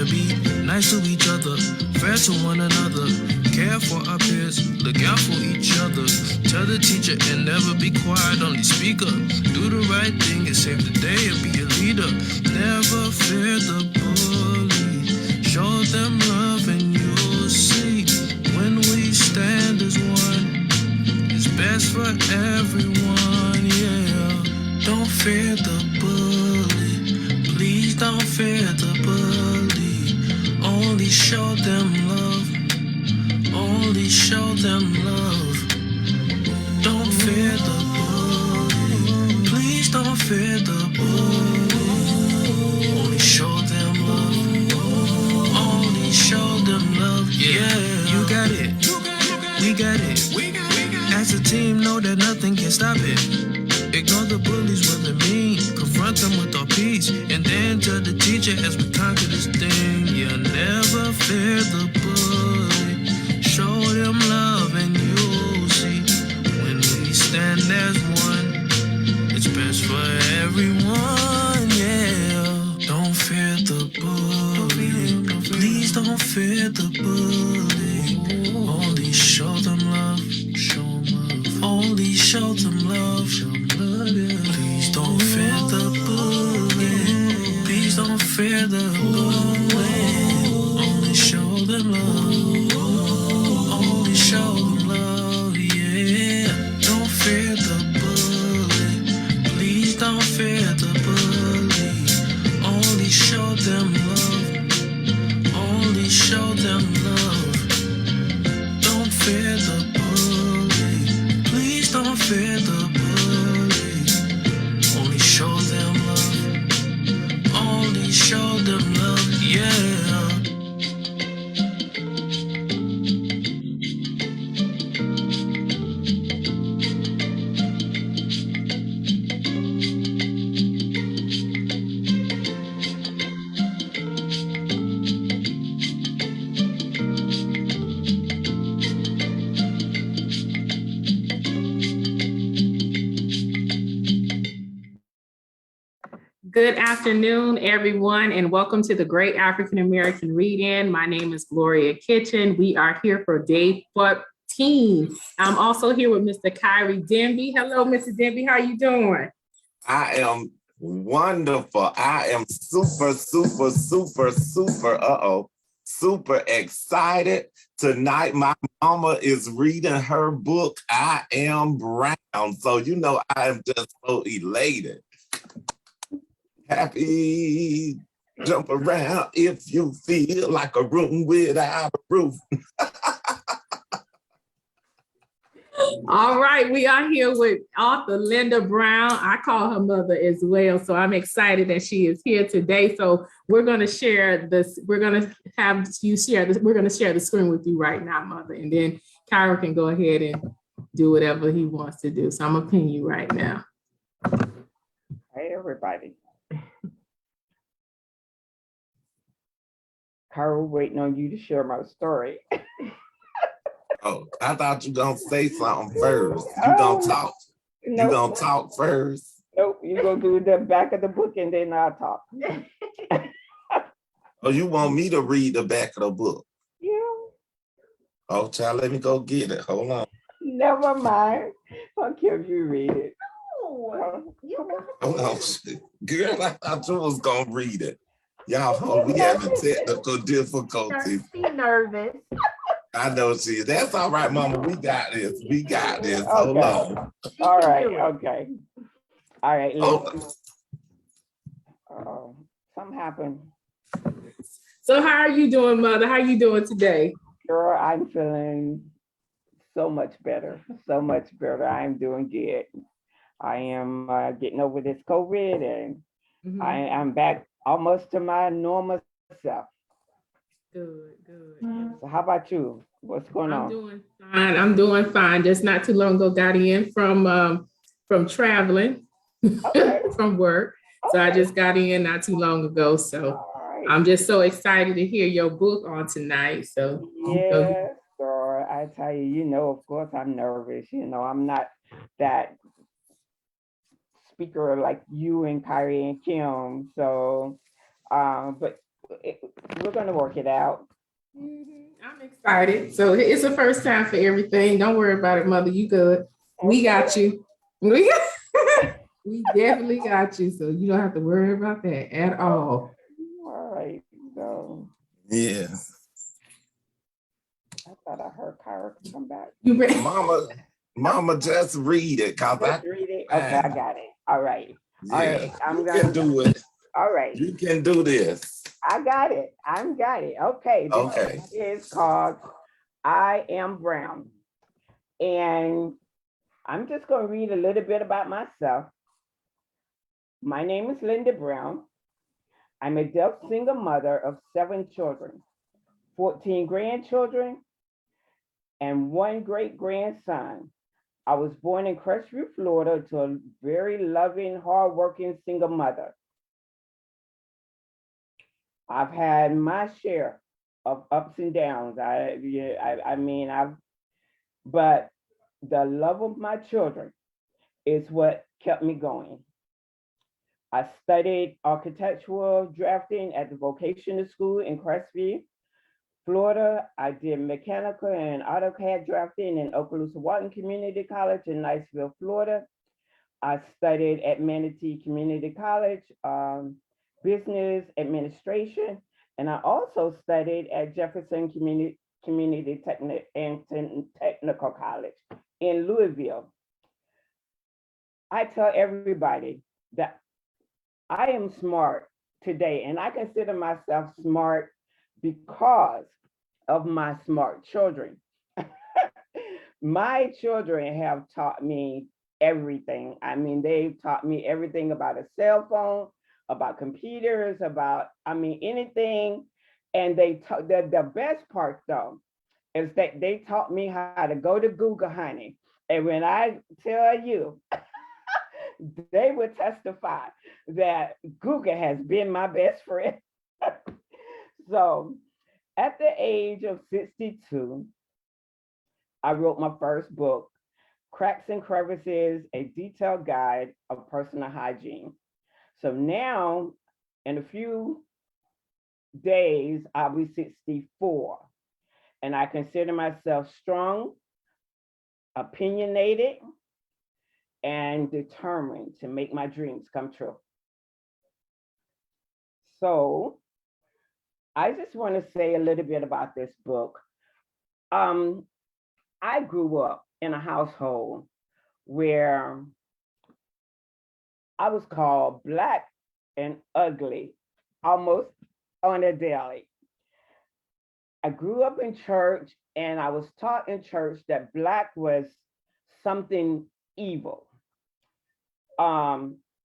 to be nice to each other, fair to one another, care for our peers, look out for each other. Tell the teacher and never be quiet, only speak up. Do the right thing and save the day and be a leader. Never fear the bully. Show them love and you'll see. When we stand as one, it's best for everyone, yeah. Don't fear the bully. Please don't fear the bully. Only show them love. Only show them love. Don't fear the bully. Please don't fear the bully. Only show them love. Only show them love. Yeah, you got it. We got it. As a team, know that nothing can stop it. Ignore the bullies, what they mean. Confront them with our peace. And then tell the teacher as we conquer this thing. Yeah, never fear the bully. Show them love and you'll see. When we stand as one, it's best for everyone, yeah. Don't fear the bully. Please don't fear the bully. Only show them love. Only show them love. Please don't fear the bully. Please don't fear the bully. Only show them love. Only show them love, yeah. Don't fear the bully. Please don't fear the bully. Only show them love. Only show them love. Don't fear the bully. Please don't fear the bully. Only show them love. Only show them love, yeah. Good afternoon, everyone, and welcome to the Great African American Read-In. My name is Gloria Kitchen. We are here for day 14. I'm also here with Mr. Kyrie Denby. Hello, Mr. Denby. How you doing? I am wonderful. I am super excited. Tonight, my mama is reading her book, I Am Brown. So, you know, I am just so elated. Happy, jump around if you feel like a room without a roof. All right, we are here with author Linda Brown. I call her mother as well, so I'm excited that she is here today. So we're going to share this. We're going to have you share this. We're going to share the screen with you right now, mother, and then Kyra can go ahead and do whatever he wants to do. So I'm going to pin you right now. Hey, everybody. Carol, waiting on you to share my story. Oh, I thought you gonna say something first. You gonna talk. Nope. You gonna talk first. Nope, you gonna do the back of the book and then I'll talk. Oh, you want me to read the back of the book? Yeah. Oh, child, let me go get it. Hold on. Never mind. I'll give you read it. Hold on. Girl, I thought you was gonna read it. Y'all, we having technical difficulties. Be nervous. I know she is. That's all right, Mama. We got this. We got this. Hold on. All right. Okay. All right. Something happened. So how are you doing, mother? How are you doing today? Girl, I'm feeling so much better. So much better. I'm doing good. I am getting over this COVID and I'm back almost to my normal self. Good. So how about you? What's going on? I'm doing fine. I'm doing fine. Just not too long ago, got in from traveling, from work. So I just got in not too long ago. So I'm just so excited to hear your book on tonight. So yes, girl, I tell you, you know, of course I'm nervous. You know, I'm not that speaker like you and Kyrie and Kim. So, but we're gonna work it out. I'm excited. So it's the first time for everything. Don't worry about it, mother. You good. We got you. We definitely got you. So you don't have to worry about that at all. All right. So Yeah. I thought I heard Kyra come back. You ready? Mama, just read it, cause Just read it. Okay, I got it. All right. All yeah, right. I'm you gonna can do it. All right. You can do this. I got it. I'm got it. Okay. This Okay. is called I Am Brown. And I'm just going to read a little bit about myself. My name is Linda Brown. I'm a deaf single mother of 7 children, 14 grandchildren, and 1 great grandson. I was born in Crestview, Florida, to a very loving, hardworking single mother. I've had my share of ups and downs. But the love of my children is what kept me going. I studied architectural drafting at the vocational school in Crestview, Florida. I did mechanical and AutoCAD drafting in Okaloosa Walton Community College in Niceville, Florida. I studied at Manatee Community College, business administration, and I also studied at Jefferson Community Technical College in Louisville. I tell everybody that I am smart today, and I consider myself smart because of my smart children. My children have taught me everything. I mean, they've taught me everything about a cell phone, about computers, about, anything. And the best part though, is that they taught me how to go to Google, honey. And when I tell you, they would testify that Google has been my best friend. So at the age of 62, I wrote my first book, Cracks and Crevices, a detailed guide of personal hygiene. So now, in a few days, I'll be 64. And I consider myself strong, opinionated, and determined to make my dreams come true. So I just want to say a little bit about this book. I grew up in a household where I was called Black and ugly almost on a daily. I grew up in church, and I was taught in church that Black was something evil.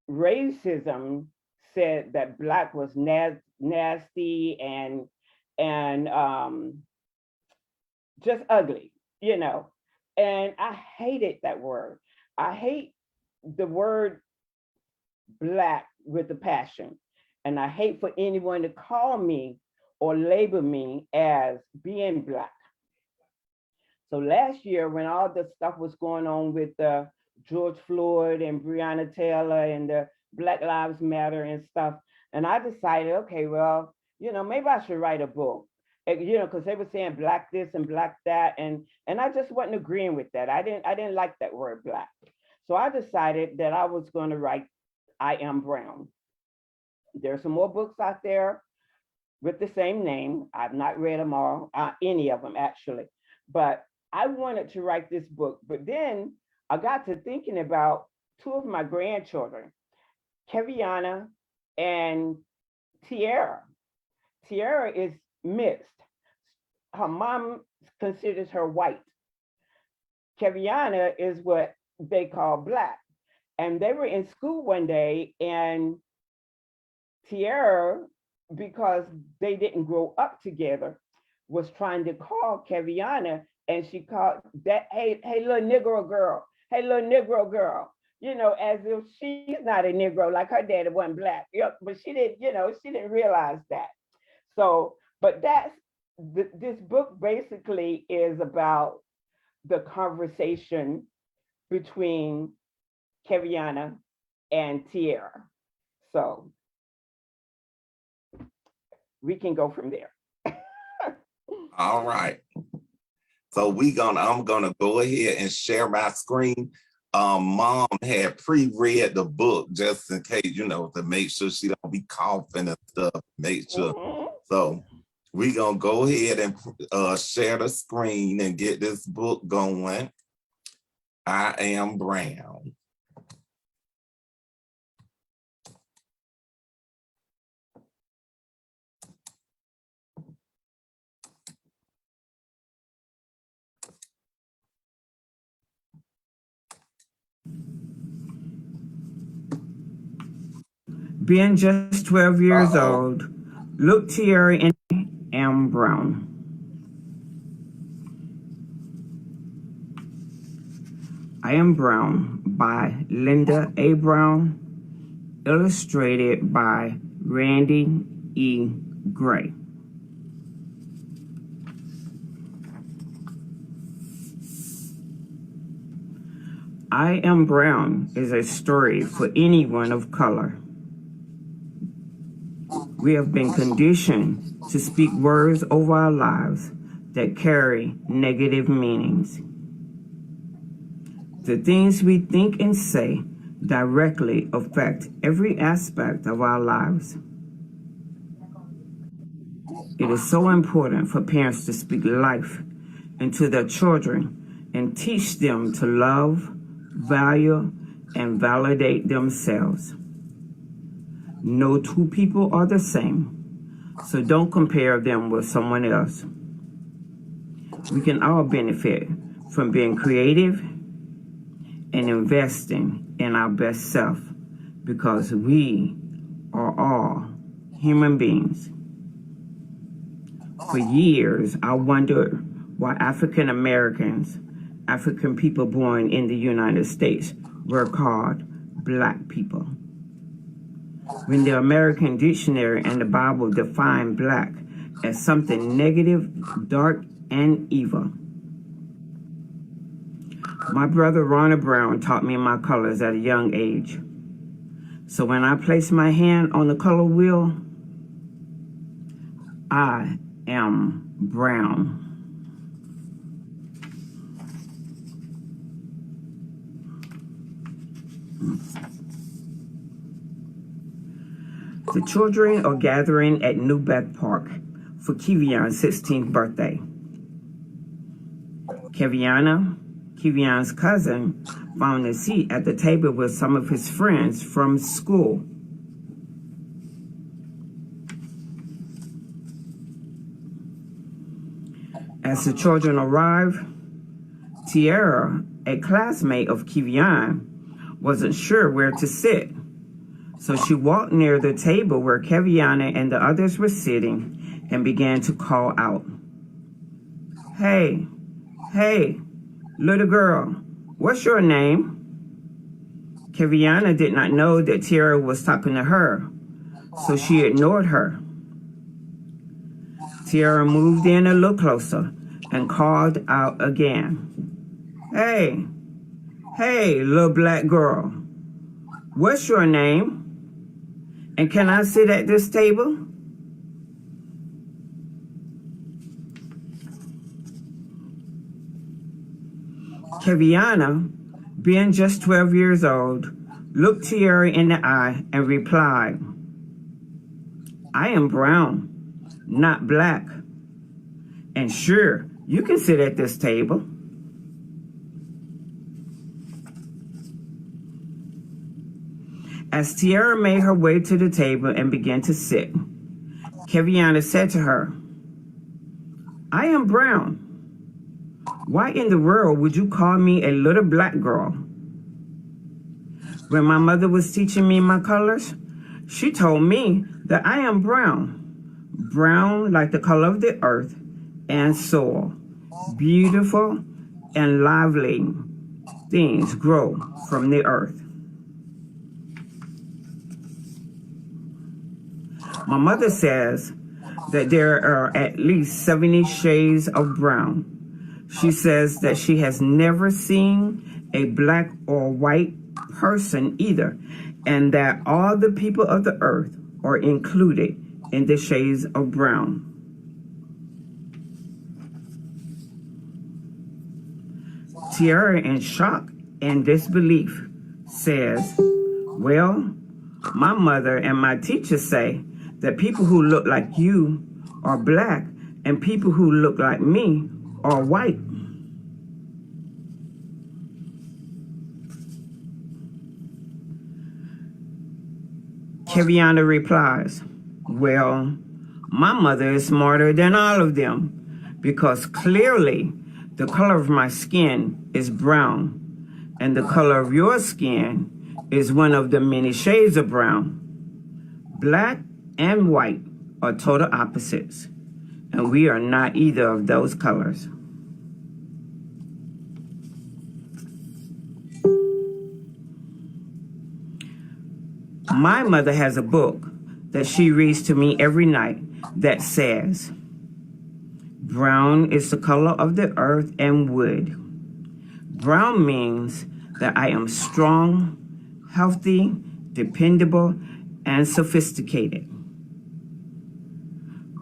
Racism said that Black was nasty and just ugly, and I hated that word. I hate the word Black with a passion, and I hate for anyone to call me or label me as being Black. So last year, when all the stuff was going on with George Floyd and Breonna Taylor and the Black Lives Matter and stuff, and I decided, okay, well, maybe I should write a book, because they were saying Black this and Black that, and I just wasn't agreeing with that. I didn't like that word Black. So I decided that I was going to write I Am Brown. There's some more books out there with the same name. I've not read them all, any of them actually, but I wanted to write this book. But then I got to thinking about 2 of my grandchildren, Keviana and Tiara. Tiara is mixed. Her mom considers her white. Keviana is what they call Black. And they were in school one day, and Tiara, because they didn't grow up together, was trying to call Keviana, and she called that, hey, little Negro girl, hey, little Negro girl, as if she's not a Negro, like her daddy wasn't Black. But she didn't realize that. So, but this book basically is about the conversation between Keviana and Tiara. So we can go from there. All right. So I'm gonna go ahead and share my screen. Mom had pre-read the book just in case, to make sure she don't be coughing and stuff. Make sure. Mhm. So we gonna go ahead and share the screen and get this book going. I Am Brown. Being just 12 years Uh-oh. old, Luke Thierry and I Am Brown. I Am Brown by Linda A. Brown, illustrated by Randy E. Gray. I Am Brown is a story for anyone of color. We have been conditioned to speak words over our lives that carry negative meanings. The things we think and say directly affect every aspect of our lives. It is so important for parents to speak life into their children and teach them to love, value, and validate themselves. No two people are the same, so don't compare them with someone else. We can all benefit from being creative and investing in our best self because we are all human beings. For years, I wondered why African Americans, African people born in the United States, were called Black people. When the American Dictionary and the Bible define Black as something negative, dark, and evil. My brother Ronald Brown taught me my colors at a young age. So when I place my hand on the color wheel, I am brown. The children are gathering at Newbeck Park for Kevion's 16th birthday. Kevion's cousin, found a seat at the table with some of his friends from school. As the children arrived, Tierra, a classmate of Kevion, wasn't sure where to sit. So she walked near the table where Keviana and the others were sitting and began to call out, Hey, little girl, what's your name? Keviana did not know that Tierra was talking to her, so she ignored her. Tierra moved in a little closer and called out again, Hey, little black girl, what's your name? And can I sit at this table? Keviana, being just 12 years old, looked Tierra in the eye and replied, I am brown, not black. And sure, you can sit at this table. As Tierra made her way to the table and began to sit, Keviana said to her, I am brown. Why in the world would you call me a little black girl? When my mother was teaching me my colors, she told me that I am brown like the color of the earth and soil. Beautiful and lively things grow from the earth. My mother says that there are at least 70 shades of brown. She says that she has never seen a black or white person either, and that all the people of the earth are included in the shades of brown. Tiara, in shock and disbelief, says, well, my mother and my teacher say that people who look like you are black and people who look like me are white. Keviana replies, well, my mother is smarter than all of them because clearly the color of my skin is brown and the color of your skin is one of the many shades of brown. Black and white are total opposites, and we are not either of those colors. My mother has a book that she reads to me every night that says, brown is the color of the earth and wood. Brown means that I am strong, healthy, dependable, and sophisticated.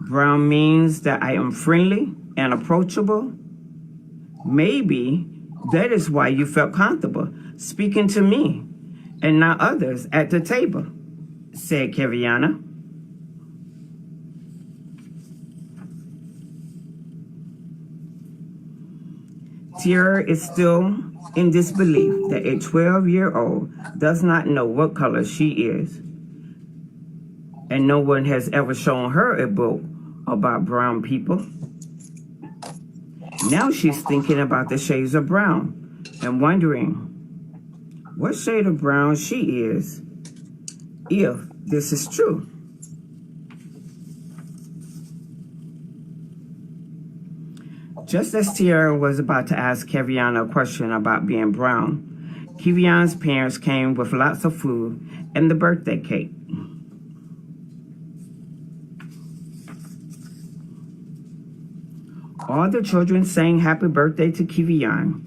Brown means that I am friendly and approachable. Maybe that is why you felt comfortable speaking to me and not others at the table, said Keviana. Tiara is still in disbelief that a 12-year-old does not know what color she is, and no one has ever shown her a book about brown people. Now she's thinking about the shades of brown and wondering what shade of brown she is, if this is true. Just as Tiara was about to ask Keviana a question about being brown, Keviana's parents came with lots of food and the birthday cake. All the children sang happy birthday to Keviana.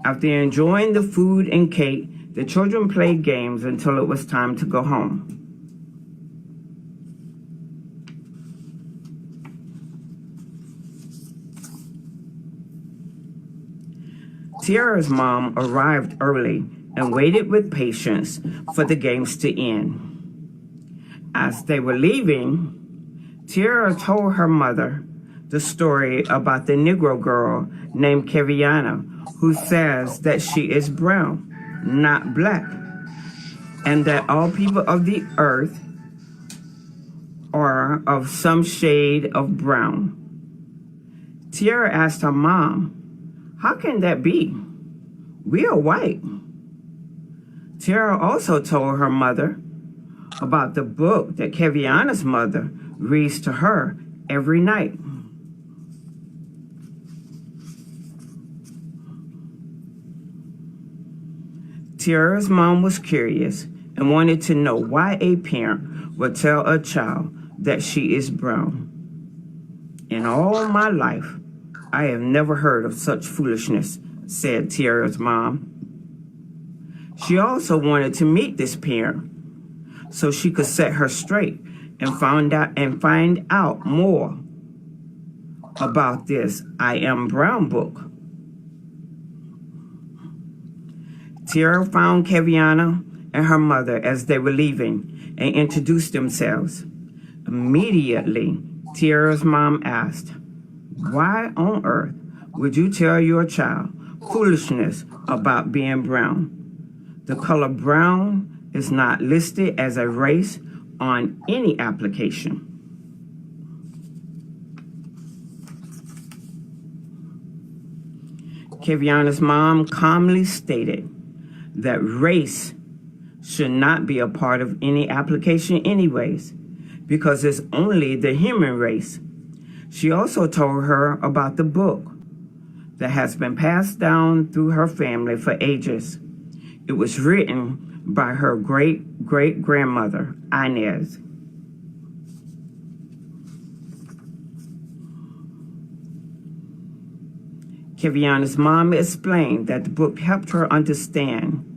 After enjoying the food and cake, the children played games until it was time to go home. Tiara's mom arrived early and waited with patience for the games to end. As they were leaving, Tiara told her mother the story about the Negro girl named Keviana who says that she is brown, not black, and that all people of the earth are of some shade of brown. Tiara asked her mom, how can that be? We are white. Tiara also told her mother about the book that Keviana's mother reads to her every night. Tiara's mom was curious and wanted to know why a parent would tell a child that she is brown. In all my life, I have never heard of such foolishness, said Tiara's mom. She also wanted to meet this parent so she could set her straight and find out more about this I Am Brown book. Tiara found Keviana and her mother as they were leaving and introduced themselves. Immediately, Tiara's mom asked, why on earth would you tell your child foolishness about being brown? The color brown is not listed as a race on any application. Keviana's mom calmly stated that race should not be a part of any application anyways, because it's only the human race. She also told her about the book that has been passed down through her family for ages. It was written by her great-great-grandmother, Inez. Keviana's mom explained that the book helped her understand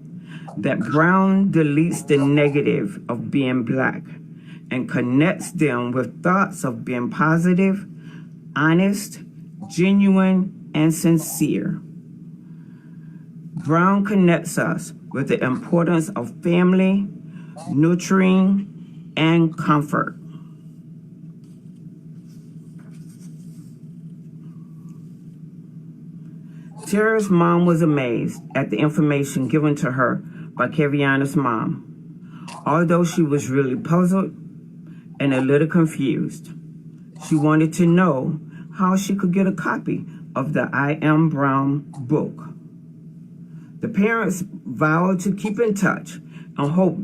that brown deletes the negative of being black and connects them with thoughts of being positive, honest, genuine, and sincere. Brown connects us with the importance of family, nurturing, and comfort. Tara's mom was amazed at the information given to her by Keviana's mom. Although she was really puzzled and a little confused, she wanted to know how she could get a copy of the I Am Brown book. The parents vowed to keep in touch and hope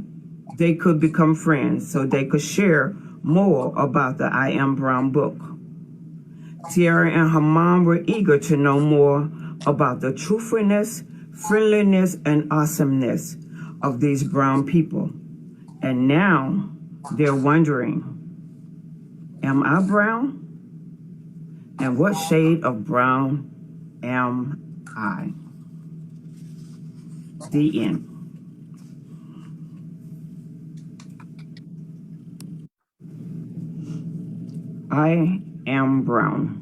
they could become friends so they could share more about the I Am Brown book. Tiara and her mom were eager to know more about the truthfulness, friendliness, and awesomeness of these brown people. And now they're wondering, am I brown? And what shade of brown am I? The end. I am brown.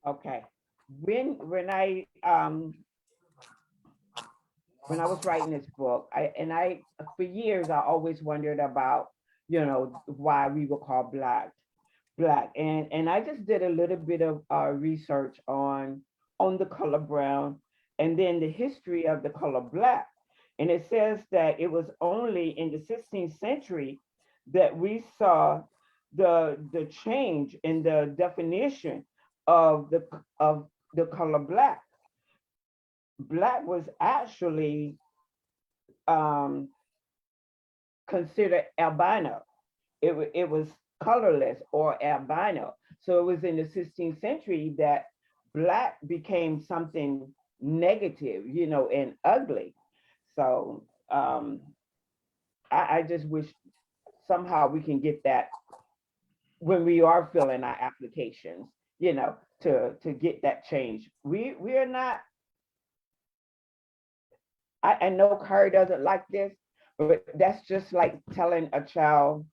Okay. When I was writing this book, I for years I always wondered about, why we were called black. And I just did a little bit of research on the color brown and then the history of the color black. And it says that it was only in the 16th century that we saw the change in the definition of the color black. Black was actually considered albino. It was colorless or albino. So it was in the 16th century that black became something negative, and ugly. So I just wish somehow we can get that when we are filling our applications, to get that change. We are not, I know Kari doesn't like this, but that's just like telling a child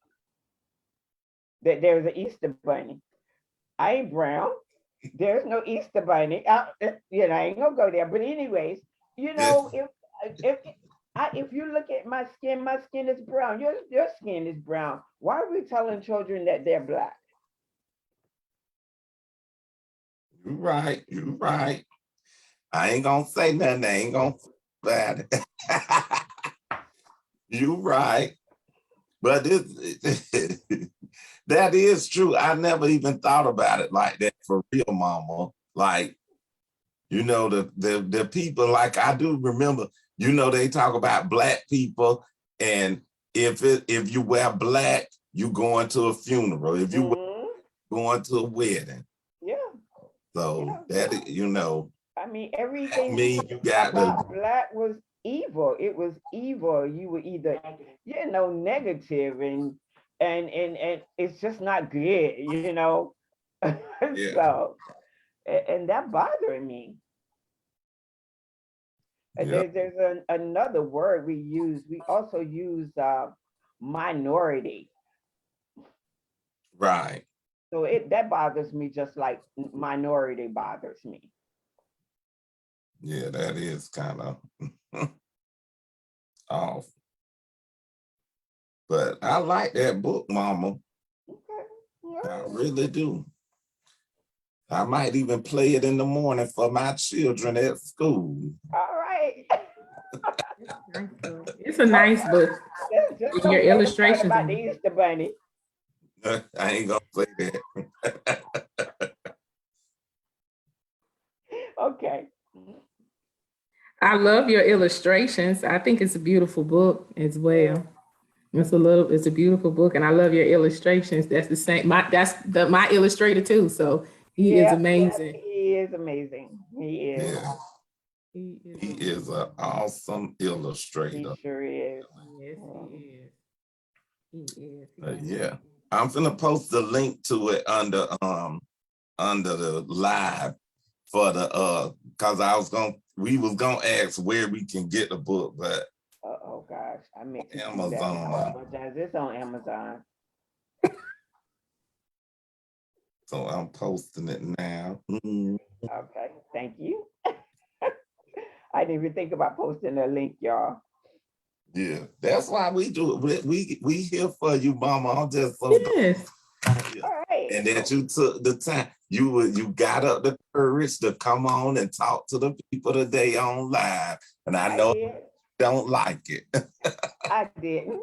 that there's an Easter bunny. I ain't brown. There's no Easter bunny. I ain't gonna go there. But anyways, if you look at my skin is brown. Your skin is brown. Why are we telling children that they're black? You're right. You're right. I ain't gonna say nothing. I ain't gonna say about it. You're right. But that is true. I never even thought about it like that for real, mama. Like, the people, like I do remember, they talk about black people, and if you wear black, you going to a funeral. If you going to a wedding. Yeah. So that, I mean, everything you got about black was evil. It was evil. You were either, negative and it's just not good, Yeah. So, and that bothered me. Yeah. There's another word we use. We also use minority. Right. So that bothers me just like minority bothers me. Yeah, that is kind of off. But I like that book, mama. Okay. I really do. I might even play it in the morning for my children at school. All right. It's a nice book. Just Your illustrations about the Easter bunny. I ain't gonna say that. Okay. I love your illustrations. I think it's a beautiful book as well. It's a beautiful book, and I love your illustrations. That's the same. My illustrator too. So he is amazing. He is amazing. He is. Yeah. He is an awesome illustrator. He sure is. Yes, he is. Yeah. I'm gonna post the link to it under the live for the because we was gonna ask where we can get the book, but gosh, I meant to do that. Amazon. I apologize. It's on Amazon. So I'm posting it now. Mhm. Okay, thank you. I didn't even think about posting a link, y'all. Yeah, that's why we do it. We here for you, Mama. I'm just so Yes. yeah. All right. And that you took the time. You got up the courage to come on and talk to the people today on live. And I know you did. don't like it. I didn't.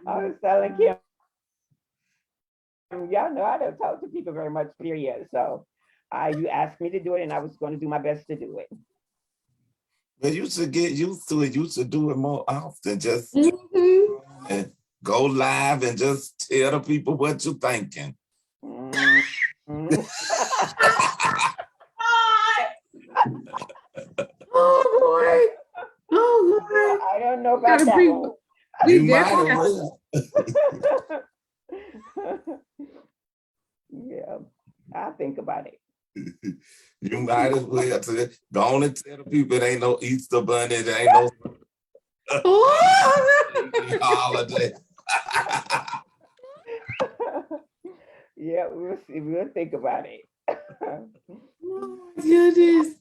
I was telling Kim, y'all know I don't talk to people very much, period. So you asked me to do it, and I was going to do my best to do it. But you should get used to it. You should do it more often. Just Mhm. and go live and just tell the people what you're thinking. Mhm. Oh boy. Oh boy. I don't know about Gotta that be- one. We You might definitely have have- well. Yeah, I'll think about it. You might as well go on and tell the people it ain't no Easter bunny, it ain't no Oh, holiday. Yeah, we'll see. We'll think about it. goodness.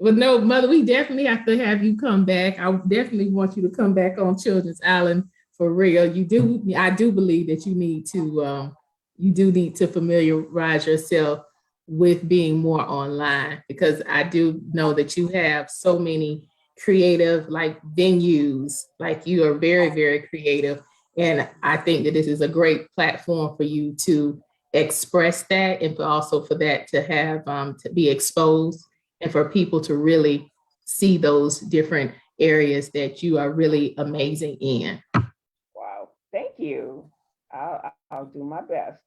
Well, no, Mother, we definitely have to have you come back. I definitely want you to come back on Children's Island for real. I do believe that you do need to familiarize yourself with being more online, because I do know that you have so many creative like venues, like you are very, very creative. And I think that this is a great platform for you to express that, and also for that to have to be exposed, and for people to really see those different areas that you are really amazing in. Wow, thank you. I'll do my best.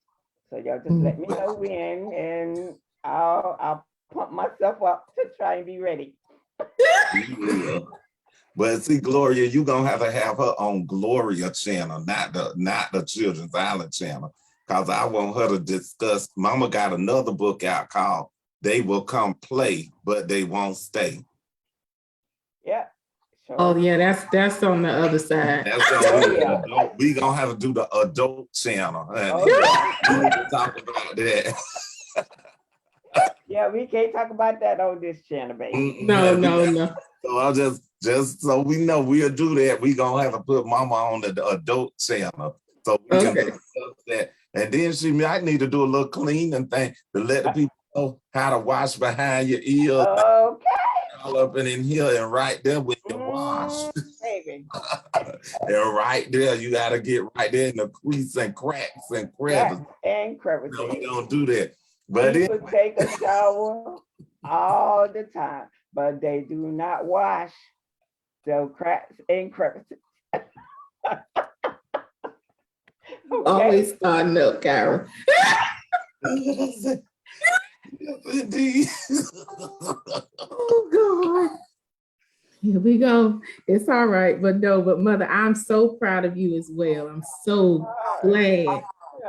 So y'all just let me know when, and I'll pump myself up to try and be ready. Yeah. But see, Gloria, you're gonna have to have her on Gloria channel, not the Children's Island channel. Because I want her to discuss. Mama got another book out called They Will Come Play, But They Won't Stay. Yeah. Sure. Oh yeah, that's on the other side. That's gonna be Yeah. adult. We gonna have to do the adult channel. Honey. Oh, yeah. We need to talk about that. Yeah, we can't talk about that on this channel, baby. No, no. So I'll just so we know we'll do that. We gonna have to put Mama on the adult channel so we can Okay. discuss that. And then she might need to do a little cleaning thing to let the people know how to wash behind your ears, Okay. all up and in here and right there when you wash. Baby. And right there, you gotta get right there in the crease and cracks and crevices. And No, we crevices. don't do that. But People take a shower all the time, but they do not wash the cracks and crevices. Okay. Always starting up, Kara. yes, indeed. Oh God. Here we go. It's all right, but Mother, I'm so proud of you as well. I'm so glad.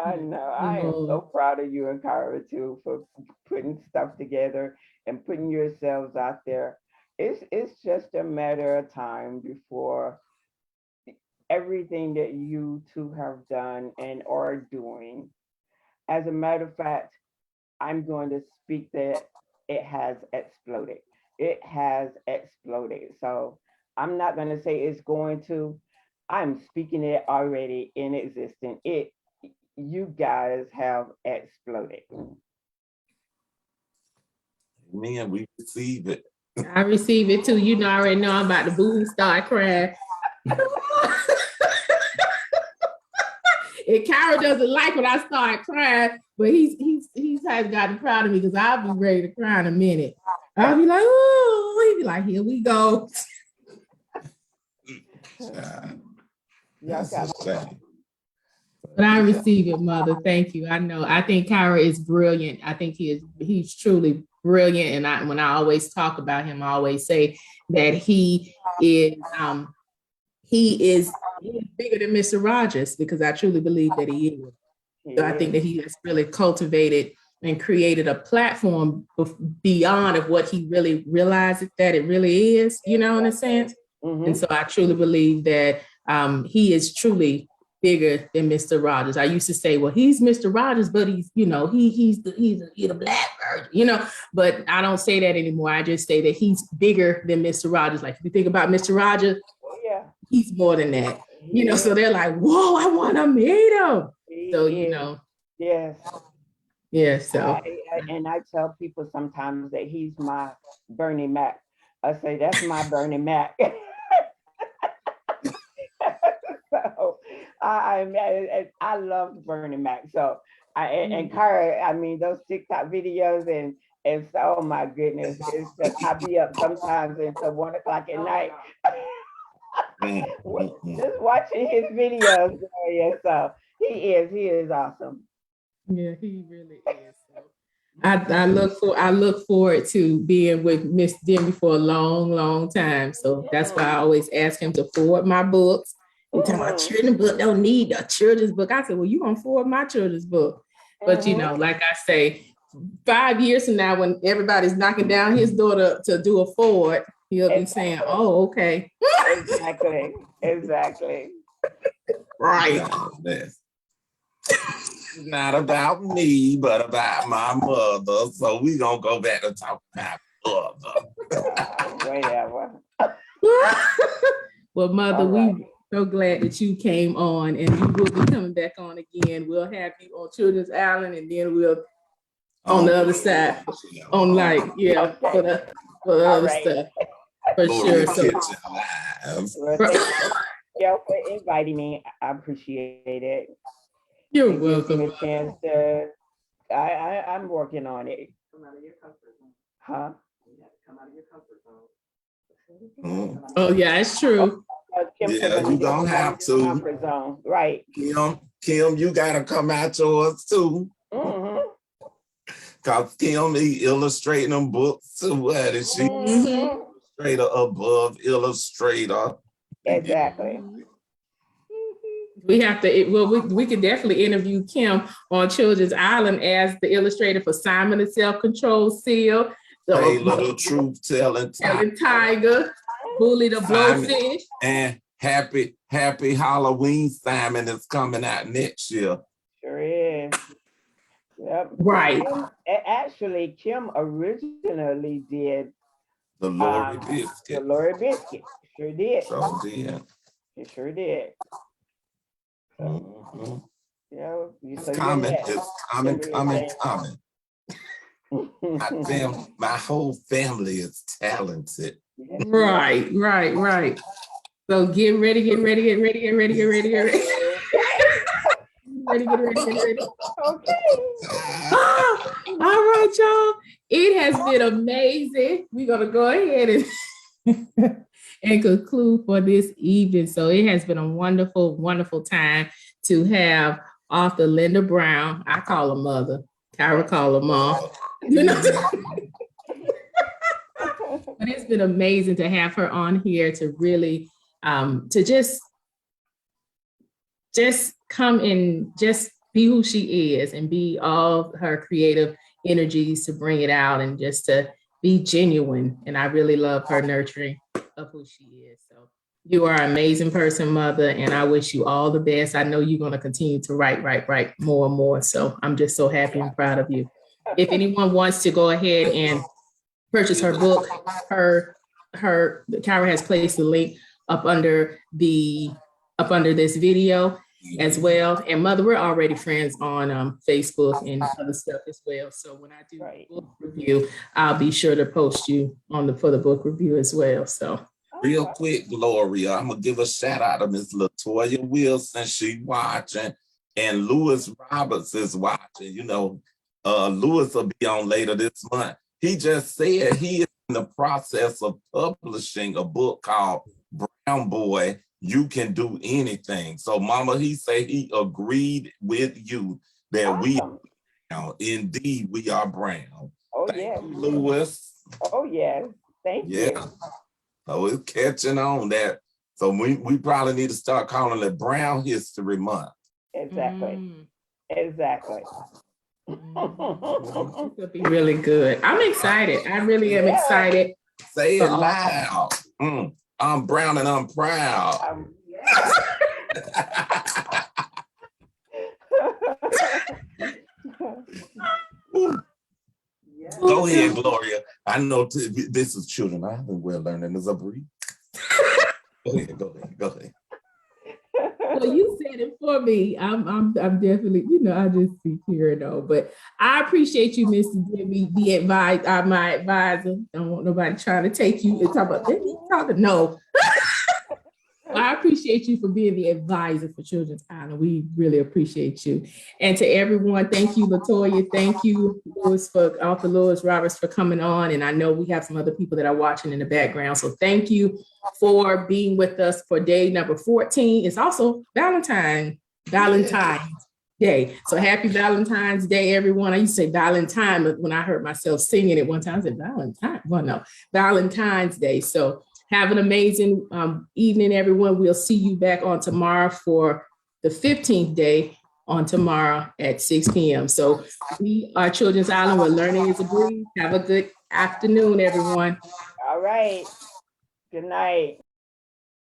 I know. I am so proud of you and Kyra too for putting stuff together and putting yourselves out there. It's just a matter of time before everything that you two have done and are doing. As a matter of fact, I'm going to speak that it has exploded. It has exploded. So I'm not going to say it's going to. I'm speaking it already in existence. You guys have exploded. Man, we receive it. I receive it too. You know, I already know I'm about to boo start crying. And Kyra doesn't like when I start crying, but he's has gotten proud of me, because I'll be ready to cry in a minute. I'll be like, oh, he'll be like, here we go. That's a shame. But I receive it, Mother. Thank you. I know. I think Kyra is brilliant. I think he's truly brilliant. And when I always talk about him, I always say that he is bigger than Mr. Rogers, because I truly believe that he is. So I think that he has really cultivated and created a platform beyond of what he really realized that it really is, you know, in a sense. And so I truly believe that he is truly bigger than Mr. Rogers. I used to say, well, he's Mr. Rogers, but he's, you know, he's the black version, you know, but I don't say that anymore. I just say that he's bigger than Mr. Rogers. Like if you think about Mr. Rogers, he's more than that, you know, so they're like, whoa, I want to meet him. So, you know. Yes. Yeah, so. And I tell people sometimes that he's my Bernie Mac. I say, that's my Bernie Mac. So I love Bernie Mac. So and Kara, I mean, those TikTok videos and so, oh my goodness, it's just, I be up sometimes until 1 o'clock at night. Just watching his videos. Yeah, so he is awesome. Yeah, he really is. So I look forward to being with Miss Demi for a long, long time. So that's why I always ask him to forward my books. You talking about children's book, don't need a children's book. I said, well, you gonna forward my children's book. But you know, like I say, 5 years from now, when everybody's knocking down his door to do a forward, he'll be saying, oh, okay. Exactly. Right. Not about me, but about my mother. So we gonna go back to talk about mother. Whatever. Well, Mother, we're so glad that you came on, and you will be coming back on again. We'll have you on Children's Island, and then we'll on the other side, on like, yeah, for the other stuff. For sure. So, yeah, for inviting me. I appreciate it. You're welcome. A chance to, I'm working on it. Come out of your comfort zone. Huh? You have to come out of your comfort zone. Oh yeah, it's true. Yeah, you don't have to. Comfort zone. Right. Kim, you gotta come out yours too. Cause Kim be illustrating them books too. What is she? Illustrator above illustrator. Exactly. We have to, we can definitely interview Kim on Children's Island as the illustrator for Simon the Self-Control Seal, Hey, little truth telling Tiger, Bully the Blowfish. And happy Halloween, Simon is coming out next year. Sure is. Yep. Right. Actually, Kim originally did the Lori Biscuit. The Lori Biscuit. Sure did. So did. It sure did. Mm-hmm. Yeah, it's coming. My whole family is talented. Right. So get ready. Okay. All right, y'all. It has been amazing. We're gonna go ahead and conclude for this evening. So it has been a wonderful, wonderful time to have author Linda Brown. I call her mother. Kyra call her mom. You know? But it's been amazing to have her on here to really to just come and just be who she is and be all her creative energies to bring it out and just to be genuine. And I really love her nurturing of who she is. So you are an amazing person, Mother, and I wish you all the best. I know you're going to continue to write more and more. So I'm just so happy and proud of you. If anyone wants to go ahead and purchase her book, Kyra has placed the link up under this video as well. And Mother, we're already friends on Facebook and other stuff as well. So when I do the book review, I'll be sure to post you for the book review as well. So real quick, Gloria, I'm gonna give a shout out to Miss Latoya Wilson. She watching, and Lewis Roberts is watching. You know, Lewis will be on later this month. He just said he is in the process of publishing a book called Brown Boy, You Can Do Anything. So, Mama, he said he agreed with you that we are, indeed, we are brown. Oh, Thank yes. you, Lewis. Oh, yes. Thank you. So it's catching on that. So we probably need to start calling it Brown History Month. Exactly. Exactly. It'll be really good. I'm excited. I really am excited. Say it loud. I'm brown and I'm proud. Go ahead, Gloria. I know this is children. I haven't well learning as a breed. Go ahead. Well, you said it for me. I'm definitely, I just be here though. But I appreciate you, Mr. Jimmy, my advisor. Don't want nobody trying to take you and talk about talking. No. I appreciate you for being the advisor for Children's Island. We really appreciate you. And to everyone, thank you, Latoya. Thank you, Author Lewis Roberts, for coming on. And I know we have some other people that are watching in the background. So thank you for being with us for day number 14. It's also Valentine's Day. So happy Valentine's Day, everyone. I used to say Valentine, but when I heard myself singing it one time, I said Valentine. Well, no, Valentine's Day. So have an amazing evening, everyone. We'll see you back on tomorrow for the 15th day on tomorrow at 6 p.m. So we are Children's Island, where learning is a breeze. Have a good afternoon, everyone. All right. Good night.